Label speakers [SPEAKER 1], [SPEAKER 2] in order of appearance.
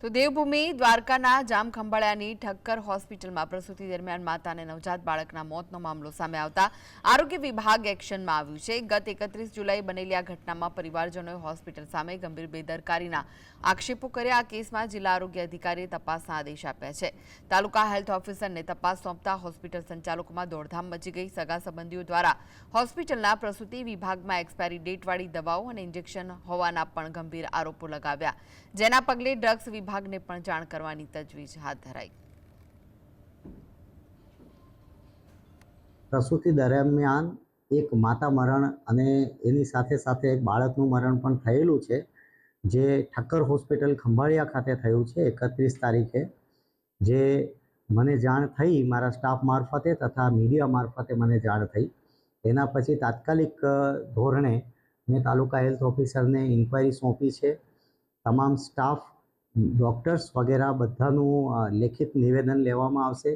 [SPEAKER 1] તો દેવભૂમિ દ્વારકાના જામખંભાળિયાની ઠક્કર હોસ્પિટલમાં પ્રસૂતિ દરમિયાન માતા અને નવજાત બાળકના મોતનો મામલો સામે આવતા આરોગ્ય વિભાગ એક્શનમાં આવ્યું છે। ગત 31 જુલાઈ બનેલી આ ઘટનામાં પરિવારજનોએ હોસ્પિટલ સામે ગંભીર બેદરકારીના આક્ષેપો કર્યા। આ કેસમાં જિલ્લા આરોગ્ય અધિકારીએ તપાસના આદેશ આપ્યા છે। તાલુકા હેલ્થ ઓફિસરને તપાસ સોંપતા હોસ્પિટલ સંચાલકોમાં દોડધામ મચી ગઈ। સગા સંબંધીઓ દ્વારા હોસ્પિટલના પ્રસૂતિ વિભાગમાં એક્સપાયરી ડેટવાળી દવાઓ અને ઇન્જેક્શન હોવાના પણ ગંભીર આરોપો લગાવ્યા, જેના પગલે ડ્રગ્સ વિભાગને પણ જાણ કરવાની તજવીજ હાથ ધરાઈ।
[SPEAKER 2] પ્રસૂતિ દરમિયાન એક માતા મરણ અને એની સાથે સાથે એક બાળકનું મરણ પણ થયેલું છે, જે ઠક્કર હોસ્પિટલ ખંભાળિયા ખાતે થયું છે 31 તારીખે। જે મને જાણ થઈ મારા સ્ટાફ મારફતે તથા મીડિયા મારફતે મને જાણ થઈ। એના પછી તાત્કાલિક ધોરણે મેં તાલુકા હેલ્થ ઓફિસરને ઇન્ક્વાયરી સોંપી છે। તમામ સ્ટાફ, ડૉક્ટર્સ વગેરે બધાનું લેખિત નિવેદન લેવામાં આવશે।